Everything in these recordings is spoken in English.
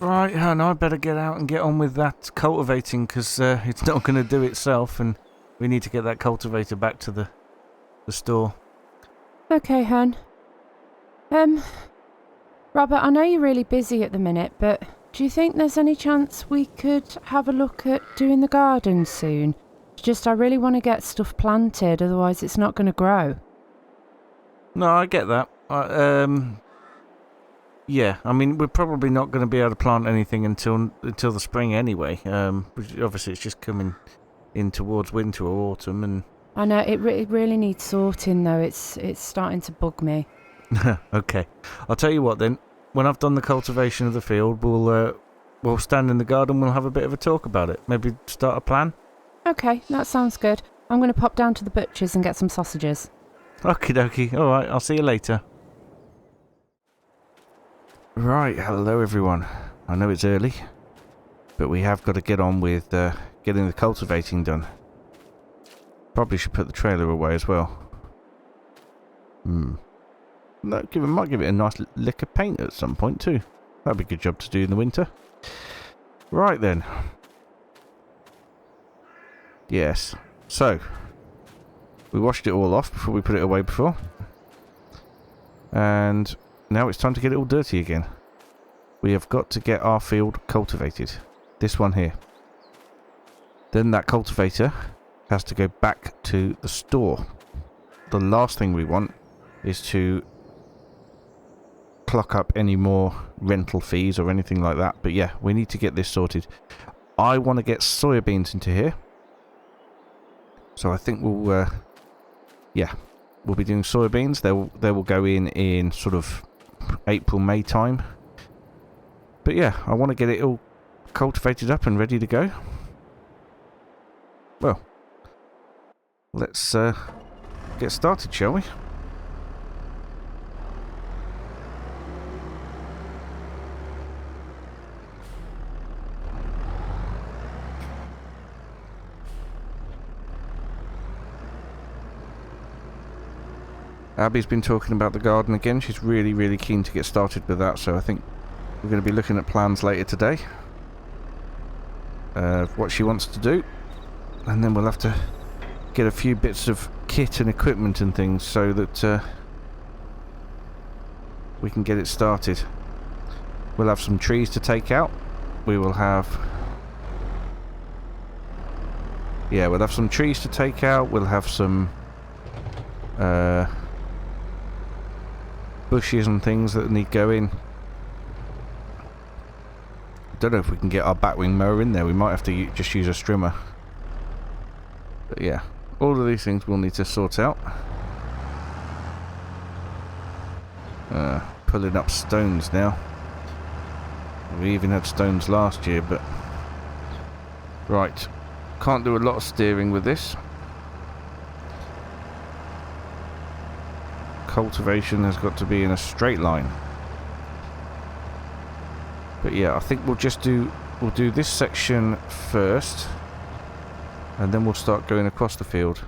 Right, hon, I better get out and get on with that cultivating, because it's not going to do itself, and we need to get that cultivator back to the store. Okay, hun. Robert, I know you're really busy at the minute, but do you think there's any chance we could have a look at doing the garden soon? Just, I really want to get stuff planted, otherwise it's not going to grow. No, I get that. Yeah, I mean, we're probably not going to be able to plant anything until the spring anyway. Which obviously it's just coming in towards winter or autumn, and I know, it really needs sorting though, it's starting to bug me. Okay, I'll tell you what then. When I've done the cultivation of the field, we'll stand in the garden. We'll have a bit of a talk about it. Maybe start a plan. Okay, that sounds good. I'm going to pop down to the butcher's and get some sausages. Okie dokie. All right, I'll see you later. Right, hello everyone. I know it's early, but we have got to get on with getting the cultivating done. Probably should put the trailer away as well. Might give it a nice lick of paint at some point too. That'd be a good job to do in the winter. Right then. Yes. So, we washed it all off before we put it away before. And now it's time to get it all dirty again. We have got to get our field cultivated. This one here. Then that cultivator has to go back to the store. The last thing we want is to clock up any more rental fees or anything like that. But yeah, we need to get this sorted. I want to get soybeans into here. So I think we'll be doing soybeans. They will go in sort of April, May time. But yeah, I want to get it all cultivated up and ready to go. Well, let's get started, shall we? Abby's been talking about the garden again. She's really, really keen to get started with that, so I think we're going to be looking at plans later today. What she wants to do. And then we'll have to get a few bits of kit and equipment and things so that we can get it started. We'll have some trees to take out. We'll have some trees to take out. We'll have some bushes and things that need going. Don't know if we can get our batwing mower in there. We might have to just use a strimmer. But yeah, all of these things we'll need to sort out. Pulling up stones now. We even had stones last year, but right, can't do a lot of steering with this. Cultivation has got to be in a straight line. But yeah, I think we'll do this section first, and then we'll start going across the field.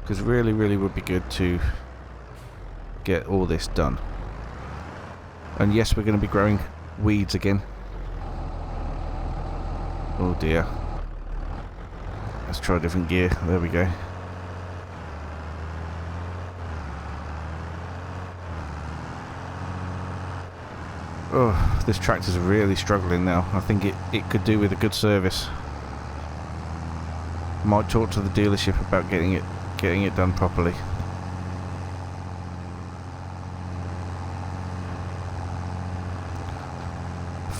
Because really, really would be good to get all this done. And yes, we're going to be growing weeds again. Oh dear. Let's try a different gear. There we go. Oh, this tractor's really struggling now. I think it could do with a good service. Might talk to the dealership about getting it done properly.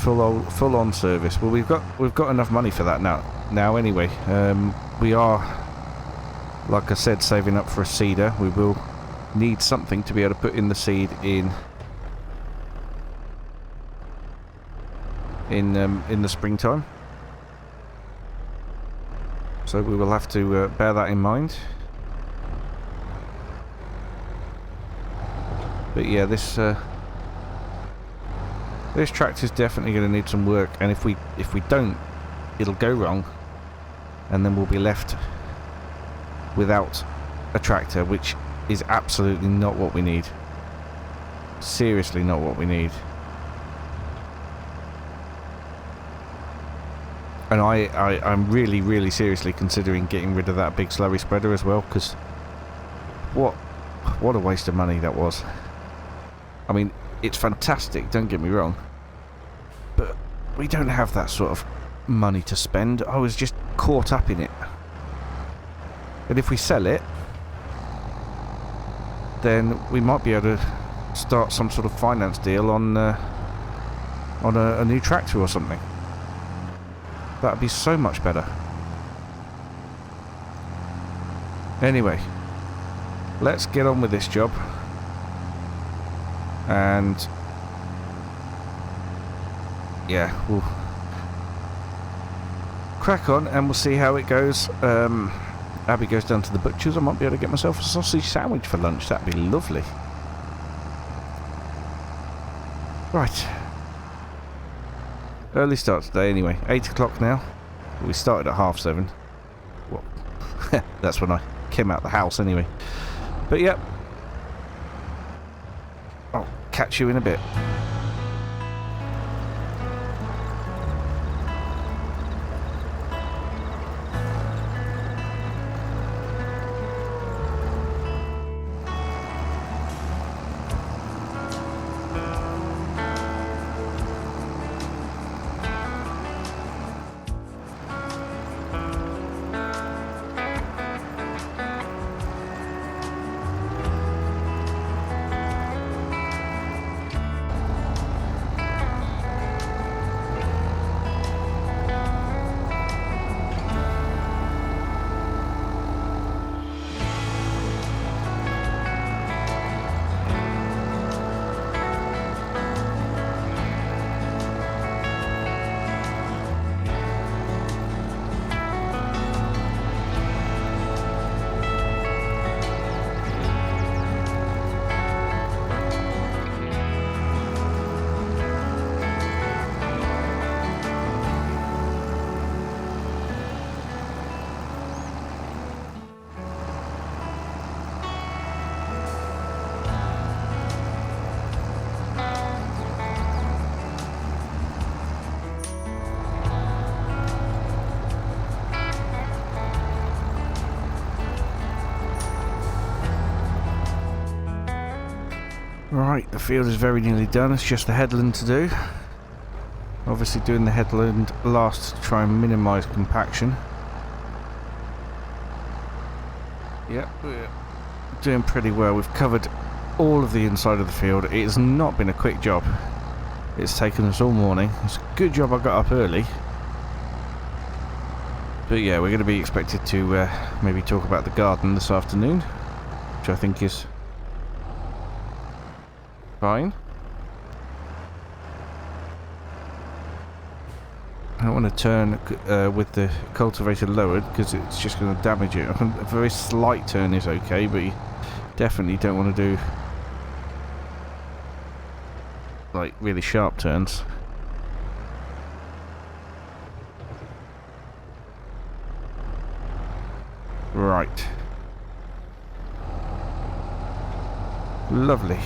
Full on service. Well, we've got enough money for that now anyway. We are, like I said, saving up for a seeder. We will need something to be able to put in the seed in the springtime. So we will have to bear that in mind. But yeah, this tractor's definitely going to need some work, and if we don't, it'll go wrong, and then we'll be left without a tractor, which is absolutely not what we need. seriously not what we need. And I'm really, really seriously considering getting rid of that big slurry spreader as well, because what a waste of money that was. I mean, it's fantastic, don't get me wrong, but we don't have that sort of money to spend. I was just caught up in it. And if we sell it, then we might be able to start some sort of finance deal on a new tractor or something. That'd be so much better. Anyway, let's get on with this job. And yeah, we'll crack on and we'll see how it goes. Abby goes down to the butcher's. I might be able to get myself a sausage sandwich for lunch. That'd be lovely. Right. Early start today anyway. 8 o'clock now. We started at 7:30. Well, that's when I came out of the house anyway. But yep. I'll catch you in a bit. Right, the field is very nearly done. It's just the headland to do. Obviously doing the headland last to try and minimise compaction. Yep, we're doing pretty well. We've covered all of the inside of the field. It's not been a quick job. It's taken us all morning. It's a good job I got up early. But yeah, we're going to be expected to maybe talk about the garden this afternoon, which I think is fine. I don't want to turn with the cultivator lowered because it's just going to damage it. A very slight turn is okay, but you definitely don't want to do like really sharp turns. Right. Lovely.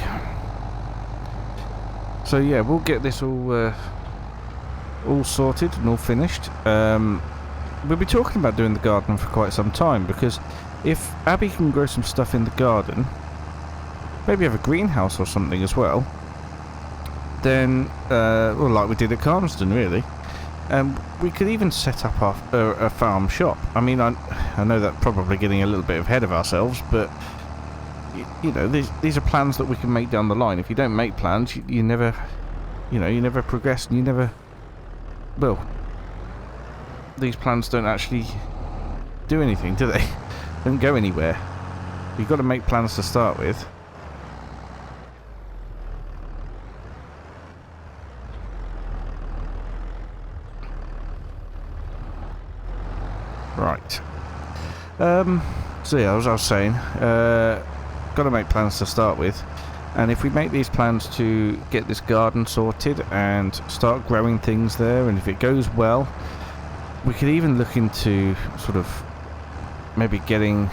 So yeah, we'll get this all sorted and all finished. We'll be talking about doing the garden for quite some time, because if Abby can grow some stuff in the garden, maybe have a greenhouse or something as well, then, well, like we did at Carmston, really, we could even set up a farm shop. I mean, I know that probably getting a little bit ahead of ourselves, but you know, these are plans that we can make down the line. If you don't make plans, you never, you never progress, and you never, well, these plans don't actually do anything, do they? They don't go anywhere. You've got to make plans to start with. Right. So yeah, as I was saying, got to make plans to start with, and if we make these plans to get this garden sorted and start growing things there, and if it goes well, we could even look into sort of maybe getting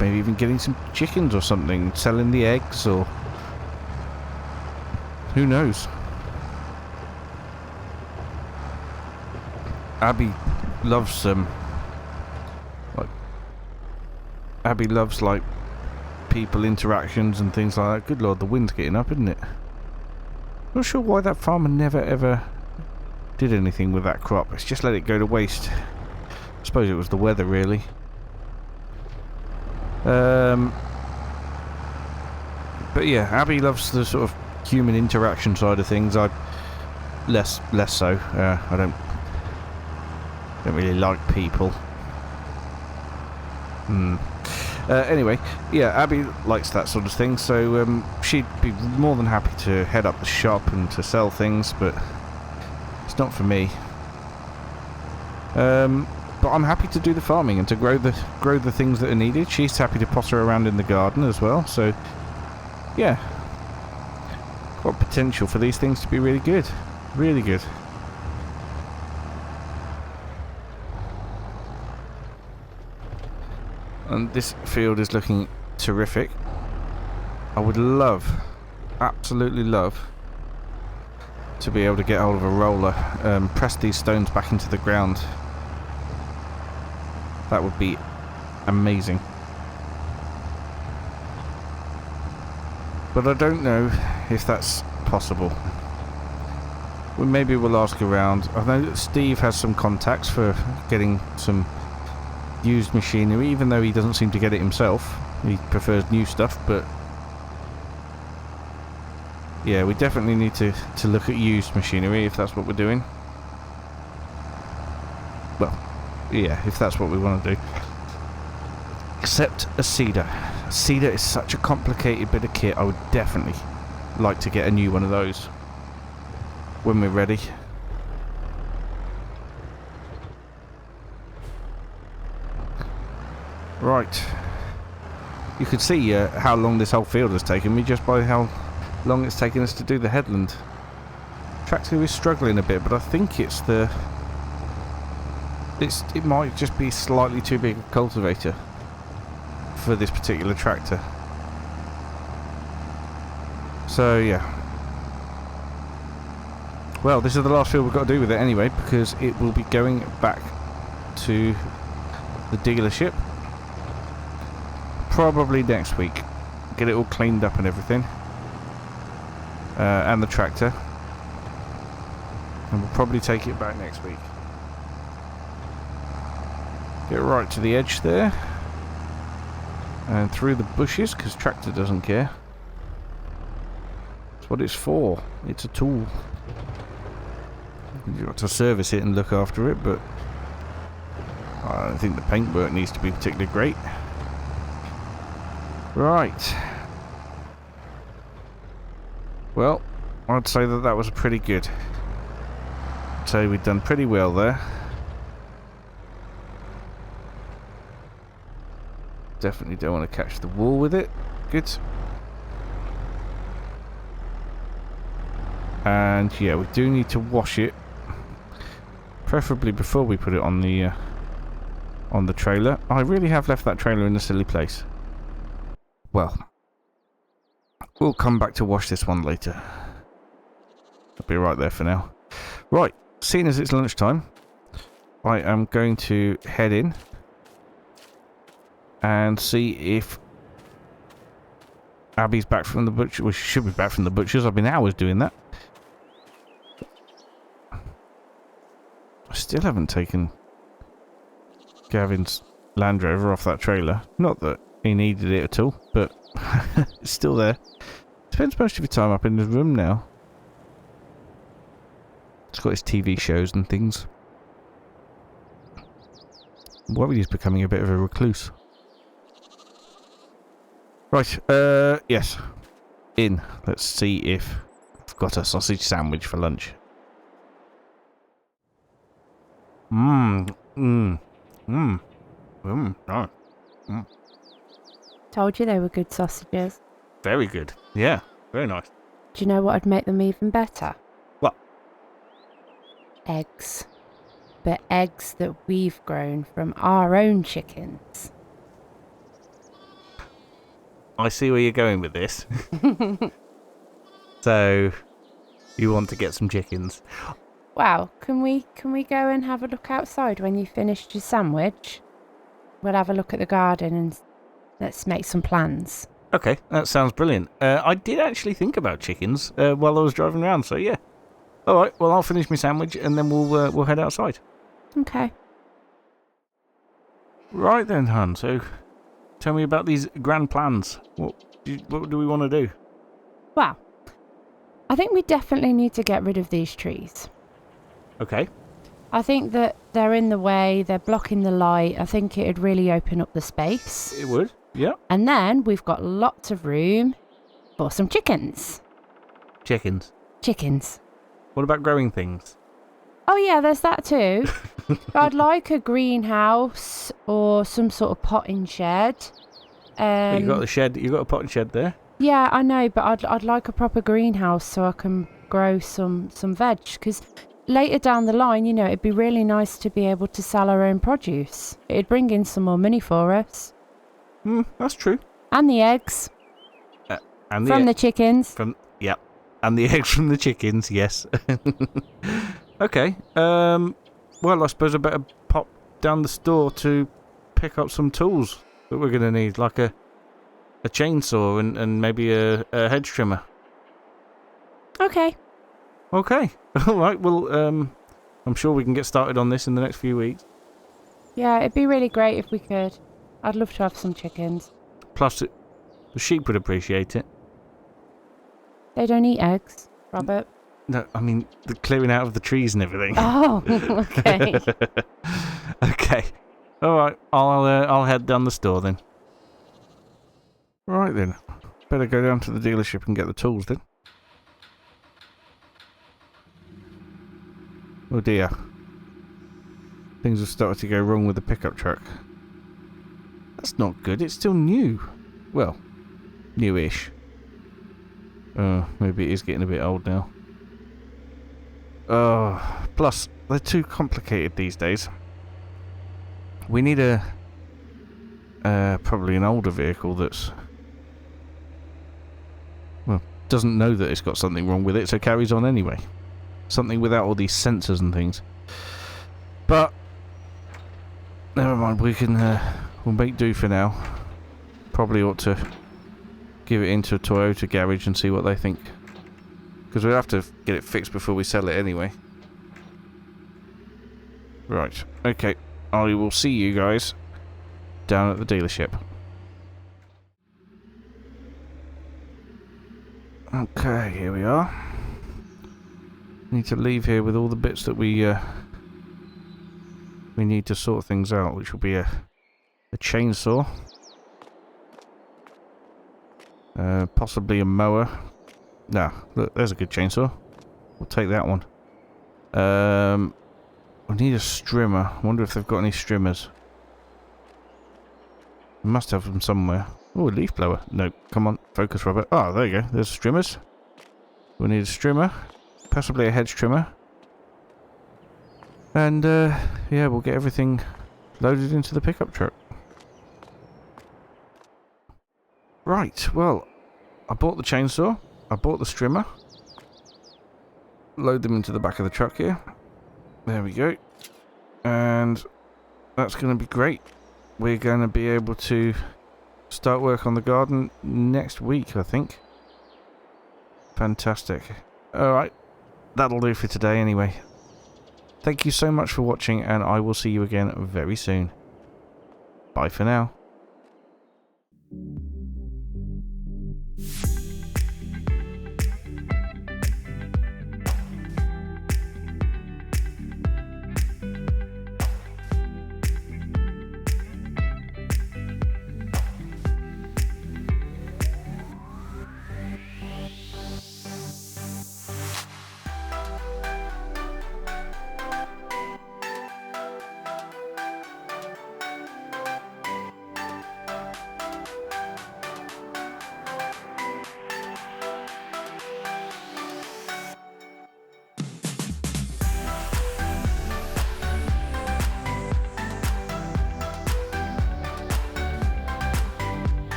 maybe even getting some chickens or something, selling the eggs, or who knows. Abby loves like people interactions and things like that. Good lord, the wind's getting up, isn't it? Not sure why that farmer never ever did anything with that crop. It's just let it go to waste. I suppose it was the weather, really. But yeah, Abby loves the sort of human interaction side of things. I less so. I don't really like people. Anyway, yeah, Abby likes that sort of thing, so she'd be more than happy to head up the shop and to sell things, but it's not for me. But I'm happy to do the farming and to grow the things that are needed. She's happy to potter around in the garden as well, so yeah, got potential for these things to be really good, really good. And this field is looking terrific. I would love, absolutely love, to be able to get hold of a roller, press these stones back into the ground. That would be amazing. But I don't know if that's possible. Well, maybe we'll ask around. I know that Steve has some contacts for getting some used machinery, even though he doesn't seem to get it himself. He prefers new stuff, but yeah, we definitely need to look at used machinery if that's what we're doing. Well, yeah, if that's what we want to do. Except a seeder. A seeder is such a complicated bit of kit. I would definitely like to get a new one of those when we're ready. Right. You can see how long this whole field has taken me just by how long it's taken us to do the headland. Tractor is struggling a bit, but I think it's it might just be slightly too big a cultivator for this particular tractor. So yeah. Well, this is the last field we've got to do with it anyway, because it will be going back to the dealership probably next week. Get it all cleaned up and everything, and the tractor, and we'll probably take it back next week. Get right to the edge there and through the bushes, because tractor doesn't care. That's what it's for. It's a tool. You've got to service it and look after it, but I don't think the paintwork needs to be particularly great. Right. Well, I'd say that was pretty good. I'd say we've done pretty well there. Definitely don't want to catch the wall with it. Good. And yeah, we do need to wash it, preferably before we put it on the trailer. I really have left that trailer in a silly place. Well, we'll come back to wash this one later. I'll be right there for now. Right, seeing as it's lunchtime, I am going to head in and see if Abby's back from the butcher. Well, she should be back from the butcher's. I've been hours doing that. I still haven't taken Gavin's Land Rover off that trailer. Not that he needed it at all, but it's still there. Spends most of your time up in his room now. It's got his TV shows and things. I'm worried he's becoming a bit of a recluse. Right, yes. In. Let's see if I've got a sausage sandwich for lunch. Told you they were good sausages. Very good. Yeah, very nice. Do you know what would make them even better? What? Eggs. But eggs that we've grown from our own chickens. I see where you're going with this. So, you want to get some chickens. Wow, can we go and have a look outside when you finished your sandwich? We'll have a look at the garden and let's make some plans. Okay, that sounds brilliant. I did actually think about chickens while I was driving around, so yeah. All right, well, I'll finish my sandwich and then we'll head outside. Okay. Right then, Han. So, tell me about these grand plans. What do we want to do? Well, I think we definitely need to get rid of these trees. Okay. I think that they're in the way, they're blocking the light. I think it'd really open up the space. It would, yeah. And then we've got lots of room for some chickens. Chickens. Chickens. What about growing things? Oh yeah, there's that too. I'd like a greenhouse or some sort of potting shed. You got the shed. You got a potting shed there. Yeah, I know, but I'd like a proper greenhouse so I can grow some veg. Because later down the line, you know, it'd be really nice to be able to sell our own produce. It'd bring in some more money for us. That's true. And the eggs. And from the chickens. And the eggs from the chickens. Yes. Okay. Well, I suppose I better pop down the store to pick up some tools that we're gonna need, like a chainsaw and maybe a hedge trimmer. Okay. Okay. All right. Well, I'm sure we can get started on this in the next few weeks. Yeah, it'd be really great if we could. I'd love to have some chickens. Plus, the sheep would appreciate it. They don't eat eggs, Robert. No, I mean the clearing out of the trees and everything. Oh, okay. Okay. All right. I'll head down the store then. Right then. Better go down to the dealership and get the tools then. Oh dear. Things have started to go wrong with the pickup truck. That's not good. It's still new. Well, newish. Maybe it is getting a bit old now. Plus, they're too complicated these days. We need probably an older vehicle that's, well, doesn't know that it's got something wrong with it, so carries on anyway. Something without all these sensors and things. But never mind. We'll make do for now. Probably ought to give it into a Toyota garage and see what they think. Because we'll have to get it fixed before we sell it anyway. Right. Okay. I will see you guys down at the dealership. Okay, here we are. Need to leave here with all the bits that we need to sort things out, which will be a chainsaw. Possibly a mower. Nah, look, there's a good chainsaw. We'll take that one. We need a strimmer. I wonder if they've got any strimmers. We must have them somewhere. Oh, a leaf blower. No, come on, focus, Robert. Oh, there you go. There's strimmers. We need a strimmer. Possibly a hedge trimmer. And, yeah, we'll get everything loaded into the pickup truck. Right, well, I bought the chainsaw. I bought the strimmer. Load them into the back of the truck here. There we go. And that's going to be great. We're going to be able to start work on the garden next week, I think. Fantastic. Alright, that'll do for today anyway. Thank you so much for watching, and I will see you again very soon. Bye for now.